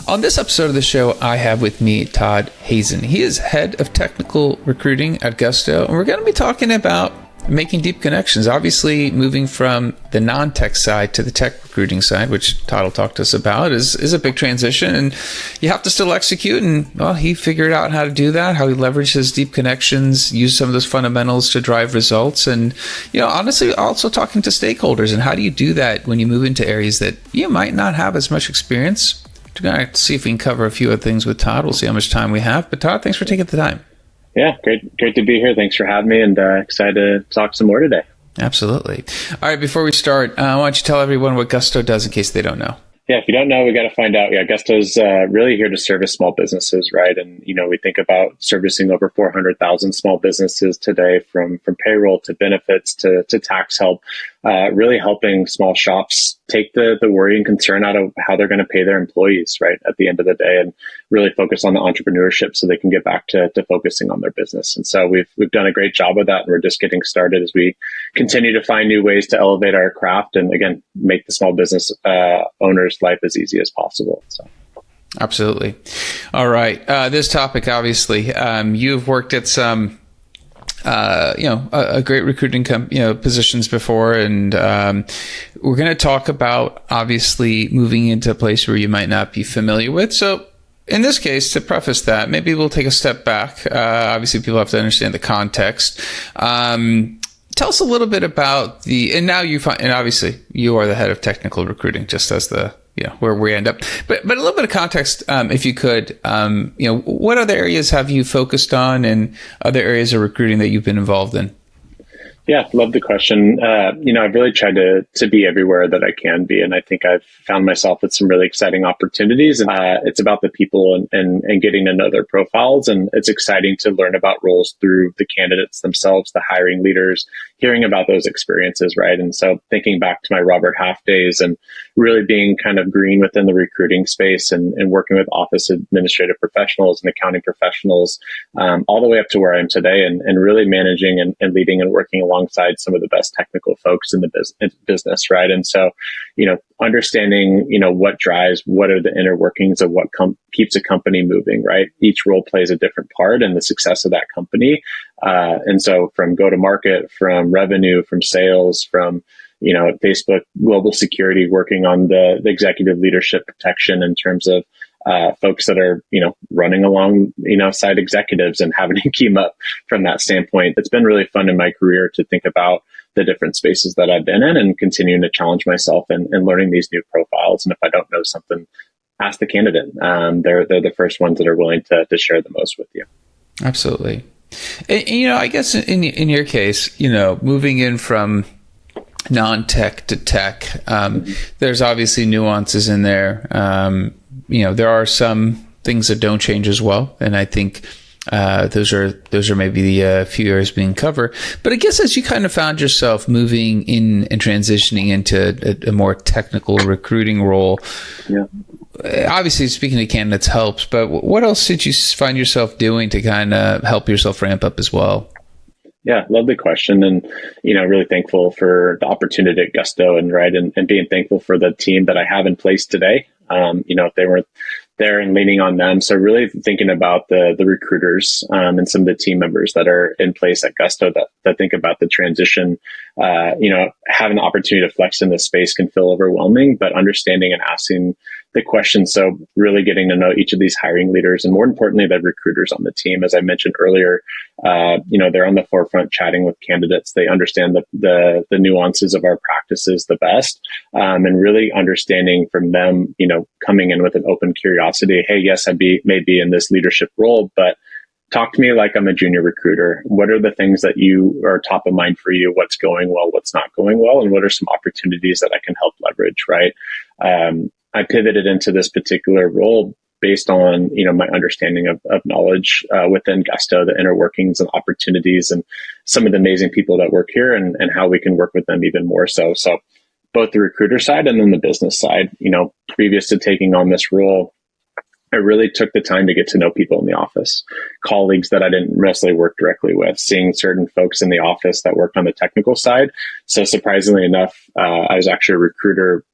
On this episode of the show, I have with me Todd Hazen. He is head of technical recruiting at Gusto, and we're going to be talking about making deep connections. Obviously, moving from the non-tech side to the tech recruiting side, which Todd will talk to us about, is a big transition, and you have to still execute. And well, he figured out how to do that, how he leveraged his deep connections, used some of those fundamentals to drive results, and honestly, also talking to stakeholders. And how do you do that when you move into areas that you might not have as much experience? We're going to see if we can cover a few other things with Todd. We'll see how much time we have. But Todd, thanks for taking the time. Yeah, great to be here. Thanks for having me, and excited to talk some more today. Absolutely. All right, before we start, why don't you tell everyone what Gusto does in case they don't know? Yeah, if you don't know, we got to find out. Yeah, Gusto's really here to service small businesses, right? And, we think about servicing over 400,000 small businesses today, from payroll to benefits to tax help, really helping small shops take the worry and concern out of how they're going to pay their employees, right, at the end of the day, and really focus on the entrepreneurship so they can get back to focusing on their business. And so we've done a great job of that, and we're just getting started as we continue to find new ways to elevate our craft and, again, make the small business owners' life as easy as possible. So. Absolutely. All right. This topic, obviously, you've worked at some a great recruiting positions before, and we're going to talk about obviously moving into a place where you might not be familiar with. So in this case, to preface that, maybe we'll take a step back. Obviously, people have to understand the context. Tell us a little bit about and obviously you are the head of technical recruiting, just as where we end up. But a little bit of context, if you could, what other areas have you focused on, and other areas of recruiting that you've been involved in? Yeah, love the question. I've really tried to be everywhere that I can be. And I think I've found myself with some really exciting opportunities. It's about the people and getting to know their profiles. And it's exciting to learn about roles through the candidates themselves, the hiring leaders, hearing about those experiences, right? And so thinking back to my Robert Half days and really being kind of green within the recruiting space and working with office administrative professionals and accounting professionals, all the way up to where I am today, and really managing and leading and working alongside some of the best technical folks in the business, right? And so, understanding, what drives, what are the inner workings of what keeps a company moving, right? Each role plays a different part in the success of that company. And so from go-to-market, from revenue, from sales, from Facebook global security, working on the executive leadership protection in terms of folks that are, running along, side executives and having to keep up from that standpoint. It's been really fun in my career to think about the different spaces that I've been in and continuing to challenge myself and learning these new profiles. And if I don't know something, ask the candidate. They're the first ones that are willing to share the most with you. Absolutely. And, I guess in your case, moving in from non-tech to tech, there's obviously nuances in there. There are some things that don't change as well, and I think those are maybe the few areas being covered. But I guess as you kind of found yourself moving in and transitioning into a more technical recruiting role, obviously speaking to candidates helps. But what else did you find yourself doing to kind of help yourself ramp up as well? Yeah, love the question, and really thankful for the opportunity at Gusto, and being thankful for the team that I have in place today. If they weren't there, and leaning on them. So really thinking about the recruiters and some of the team members that are in place at Gusto that think about the transition. Having the opportunity to flex in this space can feel overwhelming, but understanding and asking the questions. So really getting to know each of these hiring leaders, and more importantly, the recruiters on the team. As I mentioned earlier, they're on the forefront chatting with candidates. They understand the nuances of our practices the best, and really understanding from them, coming in with an open curiosity. Hey, yes, may be in this leadership role, but talk to me like I'm a junior recruiter. What are the things that you are top of mind for you? What's going well? What's not going well? And what are some opportunities that I can help leverage, right? I pivoted into this particular role based on, my understanding of knowledge within Gusto, the inner workings and opportunities, and some of the amazing people that work here, and how we can work with them even more so. So both the recruiter side and then the business side, previous to taking on this role, I really took the time to get to know people in the office, colleagues that I didn't necessarily work directly with, seeing certain folks in the office that worked on the technical side. So surprisingly enough, I was actually a recruiter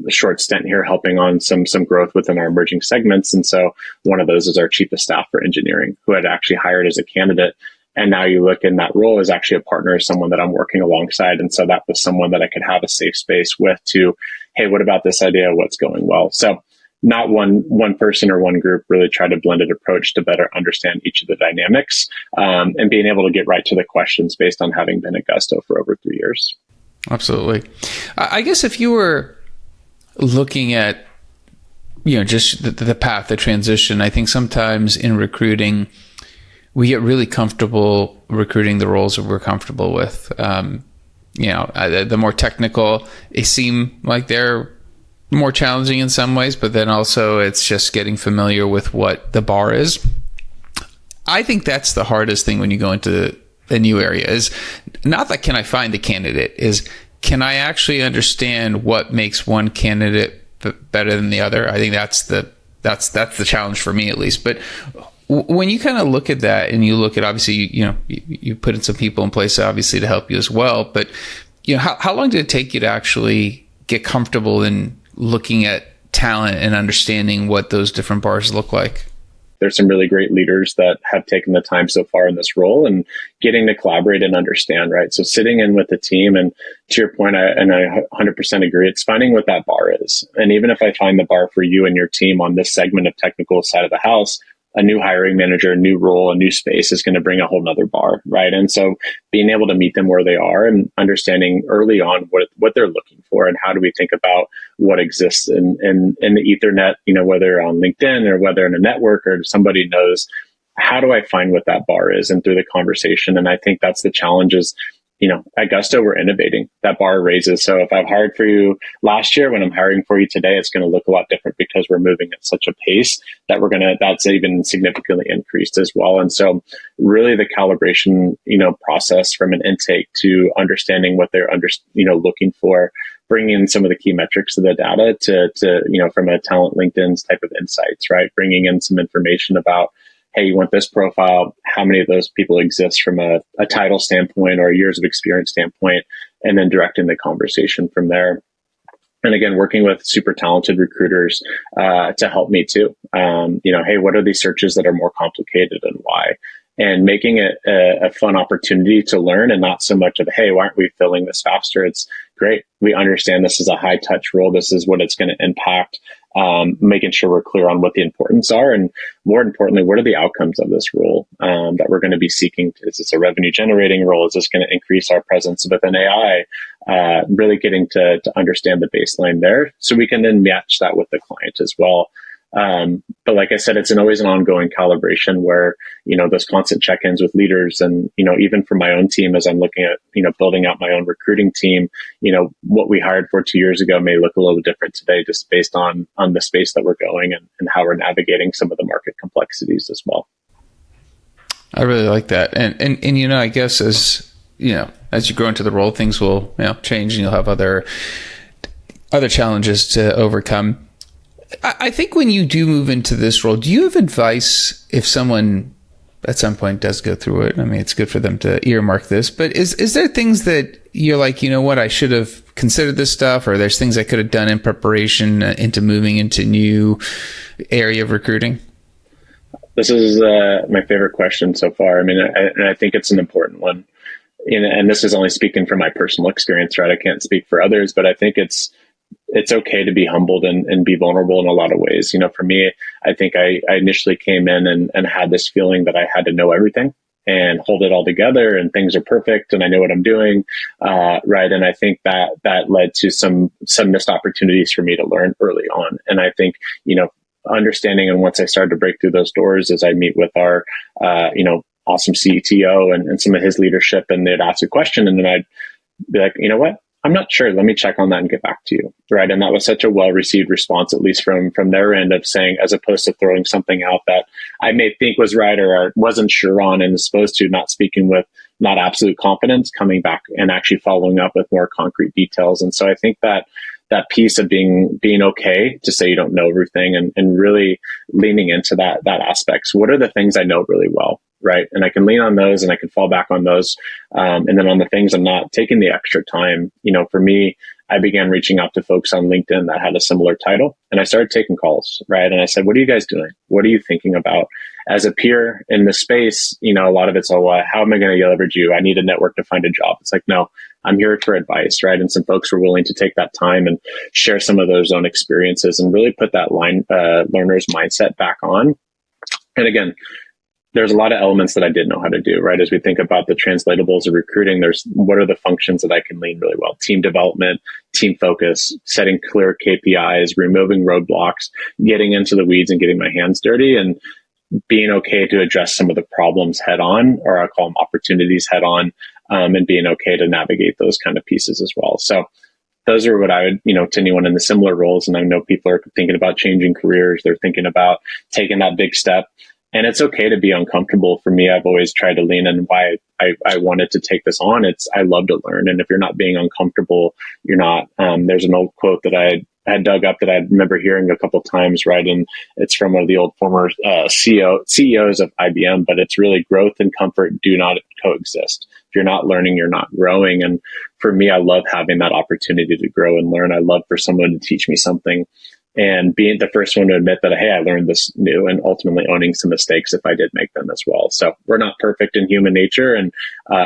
a short stint here helping on some growth within our emerging segments. And so one of those is our chief of staff for engineering, who I'd actually hired as a candidate. And now you look in that role as actually a partner, someone that I'm working alongside. And so that was someone that I could have a safe space with to, hey, what about this idea? What's going well? So not one person or one group, really try to blended approach to better understand each of the dynamics, and being able to get right to the questions based on having been at Gusto for over 3 years. Absolutely. I guess if you were looking at, just the path, the transition, I think sometimes in recruiting, we get really comfortable recruiting the roles that we're comfortable with. The more technical, they seem like they're more challenging in some ways, but then also it's just getting familiar with what the bar is. I think that's the hardest thing when you go into a new area, is not that can I find the candidate, is can I actually understand what makes one candidate better than the other? I think that's the challenge for me, at least. But when you kind of look at that, and you look at, obviously, you put in some people in place, obviously, to help you as well. But how long did it take you to actually get comfortable in looking at talent and understanding what those different bars look like? There's some really great leaders that have taken the time so far in this role and getting to collaborate and understand, right? So sitting in with the team, and to your point, I 100% agree, it's finding what that bar is. And even if I find the bar for you and your team on this segment of technical side of the house, a new hiring manager, a new role, a new space is going to bring a whole nother bar, right? And so being able to meet them where they are and understanding early on what they're looking for, and how do we think about what exists in the Ethernet, whether on LinkedIn or whether in a network or somebody knows, how do I find what that bar is, and through the conversation. And I think that's the challenge is, at Gusto, we're innovating. That bar raises. So if I've hired for you last year, when I'm hiring for you today, it's going to look a lot different because we're moving at such a pace that that's even significantly increased as well. And so really the calibration, process from an intake to understanding what they're looking for, bringing in some of the key metrics of the data to from a talent LinkedIn's type of insights, right? Bringing in some information about, hey, you want this profile, how many of those people exist from a title standpoint or a years of experience standpoint, and then directing the conversation from there. And again, working with super talented recruiters to help me too. Hey, what are these searches that are more complicated and why? And making it a fun opportunity to learn, and not so much of, hey, why aren't we filling this faster? It's great. We understand this is a high touch role. This is what it's going to impact. Making sure we're clear on what the importance are, and more importantly, what are the outcomes of this role that we're going to be seeking? Is this a revenue generating role? Is this going to increase our presence within AI? Really getting to understand the baseline there, so we can then match that with the client as well. But like I said, it's always an ongoing calibration where, those constant check-ins with leaders, and, even for my own team, as I'm looking at, building out my own recruiting team, what we hired for 2 years ago may look a little different today, just based on the space that we're going and how we're navigating some of the market complexities as well. I really like that. And I guess as you grow into the role, things will, change, and you'll have other challenges to overcome. I think when you do move into this role, do you have advice if someone at some point does go through it? I mean, it's good for them to earmark this, but is there things that you're like, I should have considered this stuff, or there's things I could have done in preparation into moving into new area of recruiting? This is my favorite question so far. I mean, I think it's an important one. And this is only speaking from my personal experience, right? I can't speak for others, but I think it's okay to be humbled and be vulnerable in a lot of ways. For me, I think I initially came in and had this feeling that I had to know everything and hold it all together, and things are perfect and I know what I'm doing. Right. And I think that led to some missed opportunities for me to learn early on. And I think, understanding, and once I started to break through those doors, as I meet with our, awesome CTO and some of his leadership, and they'd ask a question, and then I'd be like, what? I'm not sure. Let me check on that and get back to you. Right. And that was such a well-received response, at least from their end, of saying, as opposed to throwing something out that I may think was right or wasn't sure on, and as opposed to not speaking with not absolute confidence, coming back and actually following up with more concrete details. And so I think that piece of being okay to say you don't know everything, and really leaning into that aspect. So what are the things I know really well? Right. And I can lean on those, and I can fall back on those. And then on the things I'm not taking the extra time, for me, I began reaching out to folks on LinkedIn that had a similar title, and I started taking calls, right? And I said, what are you guys doing? What are you thinking about? As a peer in the space, a lot of it's, how am I going to leverage you? I need a network to find a job. It's like, no, I'm here for advice, right? And some folks were willing to take that time and share some of those own experiences and really put that learner's mindset back on. And again, there's a lot of elements that I did know how to do, right? As we think about the translatables of recruiting, there's what are the functions that I can lean really well? Team development, team focus, setting clear KPIs, removing roadblocks, getting into the weeds and getting my hands dirty, and being okay to address some of the problems head on, or I call them opportunities head on, and being okay to navigate those kind of pieces as well. So those are what I would, to anyone in the similar roles. And I know people are thinking about changing careers. They're thinking about taking that big step. And it's okay to be uncomfortable. For me, I've always tried to lean in why I wanted to take this on. I love to learn. And if you're not being uncomfortable, you're not. There's an old quote that I had dug up that I remember hearing a couple of times, right? And it's from one of the old former CEOs of IBM, but it's really growth and comfort do not coexist. If you're not learning, you're not growing. And for me, I love having that opportunity to grow and learn. I love for someone to teach me something. And being the first one to admit that, hey, I learned this new, and ultimately owning some mistakes if I did make them as well. So we're not perfect in human nature, and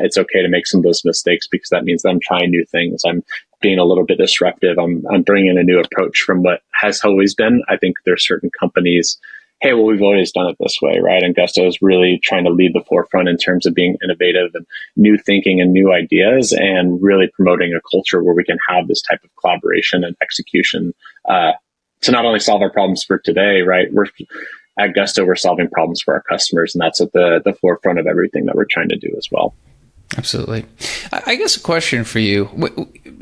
it's okay to make some of those mistakes, because that means that I'm trying new things. I'm being a little bit disruptive. I'm bringing a new approach from what has always been. I think there's certain companies, hey, well, we've always done it this way, right? And Gusto is really trying to lead the forefront in terms of being innovative and new thinking and new ideas, and really promoting a culture where we can have this type of collaboration and execution to not only solve our problems for today, right? At Gusto, we're solving problems for our customers, and that's at the forefront of everything that we're trying to do as well. Absolutely. I guess a question for you,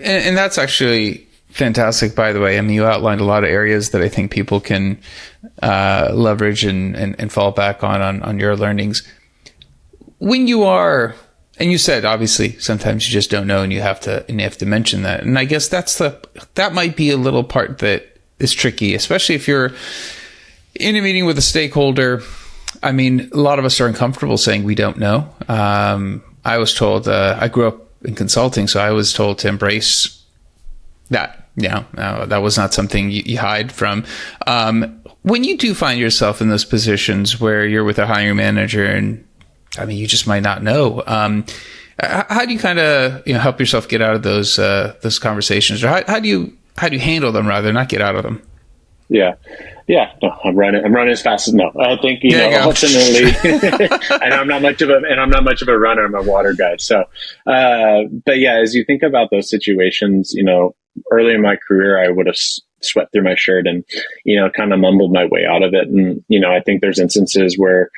and that's actually fantastic, by the way. I mean, you outlined a lot of areas that I think people can leverage and fall back on your learnings. When you are, and you said, obviously, sometimes you just don't know, and you have to mention that. And I guess that might be a little part that is tricky, especially if you're in a meeting with a stakeholder. I mean, a lot of us are uncomfortable saying we don't know. I was told, I grew up in consulting, so I was told to embrace that. That was not something you hide from. When you do find yourself in those positions where you're with a hiring manager, and I mean, you just might not know, how do you kind of help yourself get out of those conversations, or how do you handle them rather than not get out of them? Yeah. No, I'm running as fast as no. I think ultimately, and I'm not much of a runner. I'm a water guy. So, but yeah, as you think about those situations, early in my career, I would have sweat through my shirt and kind of mumbled my way out of it. And I think there's instances where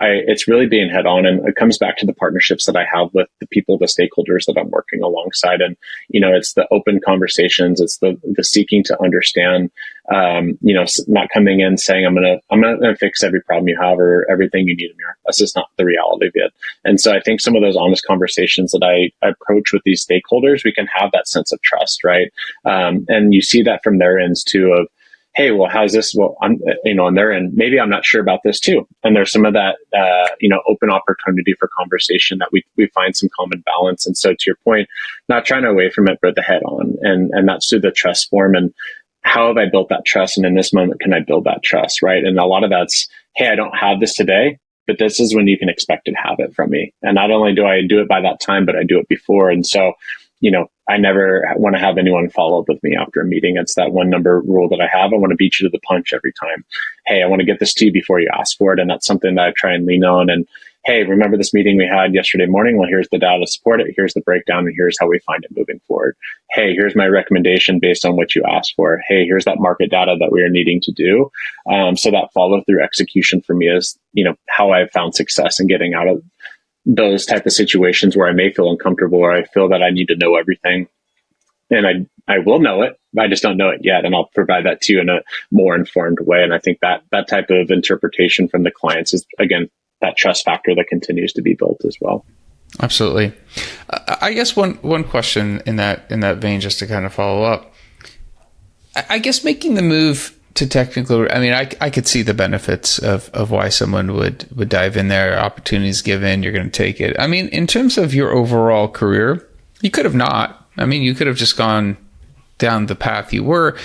it's really being head on, and it comes back to the partnerships that I have with the people, the stakeholders that I'm working alongside. And, it's the open conversations. It's the seeking to understand, not coming in saying, I'm going to fix every problem you have or everything you need in here. That's just not the reality of it. And so I think some of those honest conversations that I approach with these stakeholders, we can have that sense of trust, right? And you see that from their ends too, of, hey, well, how's this? Well, I'm, on their end, maybe I'm not sure about this too. And there's some of that, open opportunity for conversation that we find some common balance. And so to your point, not trying to away from it, but the head on, and that's through the trust form. And how have I built that trust? And in this moment, can I build that trust? Right. And a lot of that's, hey, I don't have this today, but this is when you can expect to have it from me. And not only do I do it by that time, but I do it before. And so, I never want to have anyone follow up with me after a meeting. It's that one number rule that I have. I want to beat you to the punch every time. Hey, I want to get this to you before you ask for it. And that's something that I try and lean on. And hey, remember this meeting we had yesterday morning? Well, here's the data to support it. Here's the breakdown, and here's how we find it moving forward. Hey, here's my recommendation based on what you asked for. Hey, here's that market data that we are needing to do. So that follow through execution for me is, how I've found success in getting out of those type of situations where I may feel uncomfortable, or I feel that I need to know everything. And I will know it, but I just don't know it yet. And I'll provide that to you in a more informed way. And I think that type of interpretation from the clients is, again, that trust factor that continues to be built as well. Absolutely. I guess one question in that vein, just to kind of follow up, I guess making the move to technical, I mean, I could see the benefits of why someone would dive in there. Opportunities given, you're going to take it. I mean, in terms of your overall career, you could have not. I mean, you could have just gone down the path you were.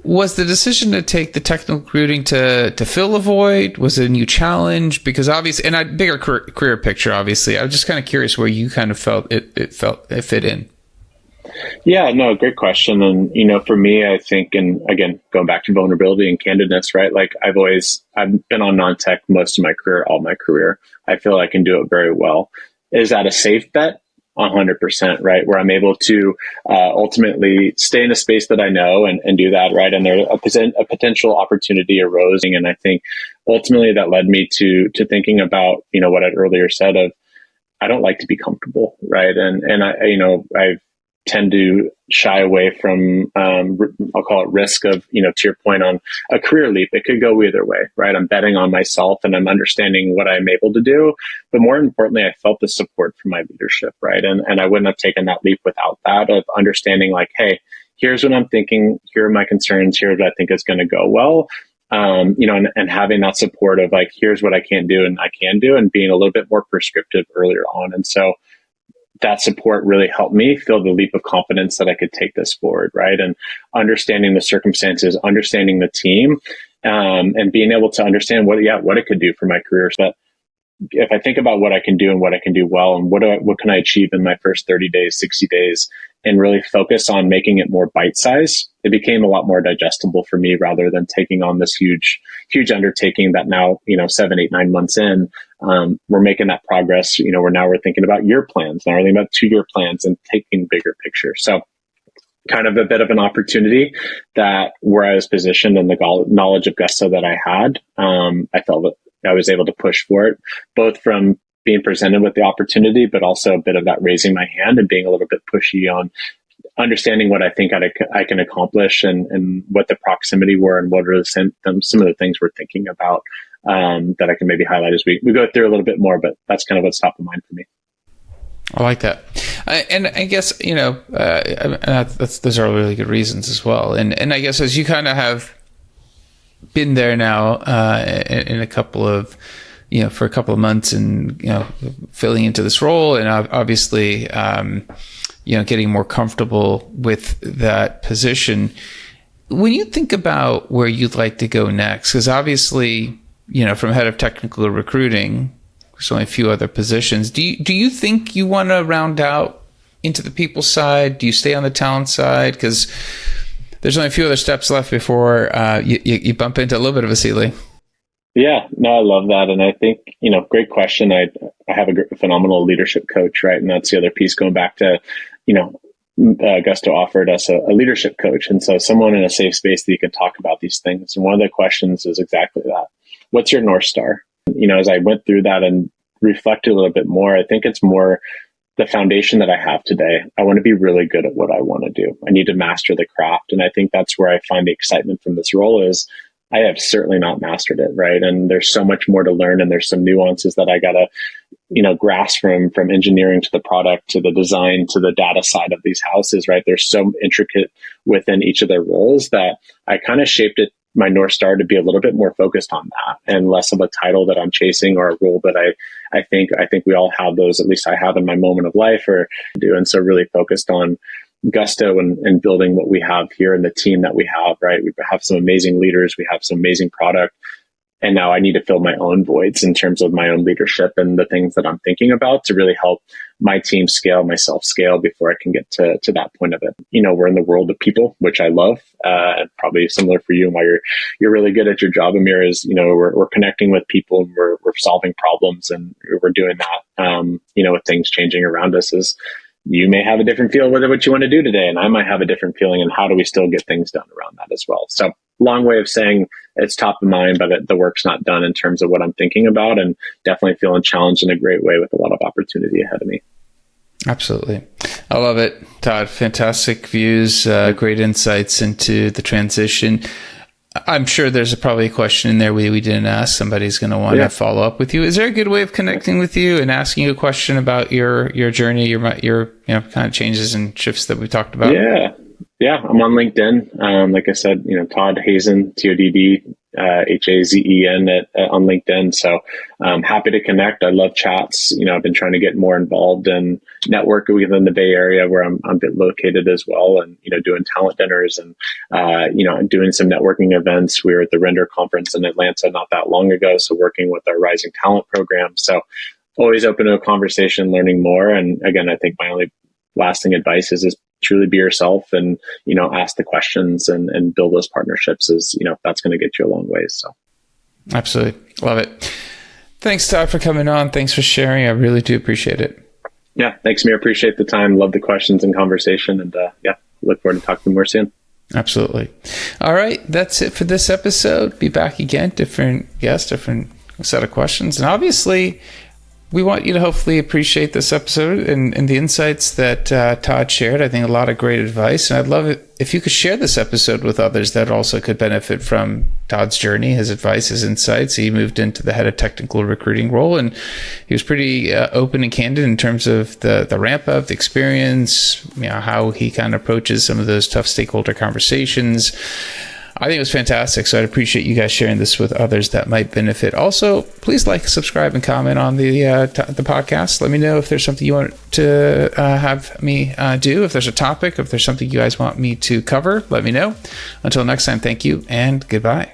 Was the decision to take the technical recruiting to fill a void? Was it a new challenge? Because obviously, and a bigger career picture, obviously. I was just kind of curious where you kind of felt it fit in. Yeah, no, great question. And, for me, I think, and again, going back to vulnerability and candidness, right? Like I've been on non-tech most of my career, all my career. I feel I can do it very well. Is that a safe bet? 100%, right? Where I'm able to ultimately stay in a space that I know and do that, right? And there a potential opportunity arose. And I think ultimately that led me to thinking about, what I'd earlier said of, I don't like to be comfortable, right? And I tend to shy away from, I'll call it risk of, to your point on a career leap. It could go either way, right? I'm betting on myself and I'm understanding what I'm able to do. But more importantly, I felt the support from my leadership, right? And I wouldn't have taken that leap without that, of understanding like, hey, here's what I'm thinking. Here are my concerns. Here's what I think is going to go well. And having that support of like, here's what I can't do and I can do, and being a little bit more prescriptive earlier on. And so that support really helped me feel the leap of confidence that I could take this forward, right? And understanding the circumstances, understanding the team, and being able to understand what it could do for my career. So that if I think about what I can do and what I can do well, and what can I achieve in my first 30 days, 60 days, and really focus on making it more bite-sized, it became a lot more digestible for me rather than taking on this huge undertaking that now, 7, 8, 9 months in, we're making that progress. We're thinking about year plans. Now we're thinking about 2-year plans and taking bigger picture. So kind of a bit of an opportunity that where I was positioned and the knowledge of Gusto that I had, I felt that I was able to push for it, both from being presented with the opportunity, but also a bit of that raising my hand and being a little bit pushy on understanding what I think I can accomplish and what the proximity were and what are some of the things we're thinking about that I can maybe highlight as we go through a little bit more, but that's kind of what's top of mind for me. I like that. And I guess, those are really good reasons as well. And I guess as you kind of have been there now in a couple of, for a couple of months and, filling into this role and obviously, getting more comfortable with that position. When you think about where you'd like to go next, because obviously, from head of technical recruiting, there's only a few other positions. Do you think you want to round out into the people side? Do you stay on the talent side? Because there's only a few other steps left before you bump into a little bit of a ceiling. Yeah, no, I love that. And I think, great question. I have a phenomenal leadership coach, right? And that's the other piece going back to, Gusto offered us a leadership coach. And so someone in a safe space that you can talk about these things. And one of the questions is exactly that. What's your North Star? As I went through that and reflected a little bit more, I think it's more the foundation that I have today. I want to be really good at what I want to do. I need to master the craft. And I think that's where I find the excitement from this role is I have certainly not mastered it, right? And there's so much more to learn, and there's some nuances that I gotta, grasp from engineering to the product to the design to the data side of these houses, right? There's so intricate within each of their roles that I kind of shaped it, my North Star, to be a little bit more focused on that and less of a title that I'm chasing or a role that I think we all have those, at least I have in my moment of life or do. And so really focused on Gusto and building what we have here and the team that we have, right? We have some amazing leaders. We have some amazing product. And now I need to fill my own voids in terms of my own leadership and the things that I'm thinking about to really help my team scale, myself scale before I can get to that point of it. We're in the world of people, which I love, and probably similar for you and why you're really good at your job, Amir, is, we're connecting with people and we're solving problems and we're doing that, with things changing around us. Is you may have a different feel with what you want to do today, and I might have a different feeling, and how do we still get things done around that as well? So long way of saying it's top of mind, but the work's not done in terms of what I'm thinking about, and definitely feeling challenged in a great way with a lot of opportunity ahead of me. Absolutely. I love it, Todd. Fantastic views, great insights into the transition. I'm sure there's probably a question in there we didn't ask. Somebody's going to want to follow up with you. Is there a good way of connecting with you and asking you a question about your journey, your kind of changes and shifts that we talked about? Yeah. I'm on LinkedIn. Like I said, Todd Hazen, TODD Hazen on LinkedIn. So happy to connect. I love chats. I've been trying to get more involved in network within the Bay Area where I'm located as well, and doing talent dinners and doing some networking events. We were at the Render conference in Atlanta not that long ago, so working with our Rising Talent program. So always open to a conversation, learning more. And again, I think my only lasting advice is truly be yourself and, ask the questions and build those partnerships that's going to get you a long ways. So. Absolutely. Love it. Thanks, Todd, for coming on. Thanks for sharing. I really do appreciate it. Yeah. Thanks, Mir. Appreciate the time. Love the questions and conversation. And look forward to talking more soon. Absolutely. All right. That's it for this episode. Be back again. Different guests, different set of questions. And obviously, we want you to hopefully appreciate this episode and the insights that Todd shared. I think a lot of great advice. And I'd love it if you could share this episode with others that also could benefit from Todd's journey, his advice, his insights. He moved into the head of technical recruiting role, and he was pretty open and candid in terms of the ramp up, the experience, how he kind of approaches some of those tough stakeholder conversations. I think it was fantastic. So I'd appreciate you guys sharing this with others that might benefit. Also, please like, subscribe, and comment on the podcast. Let me know if there's something you want to have me do. If there's a topic, if there's something you guys want me to cover, let me know. Until next time, thank you and goodbye.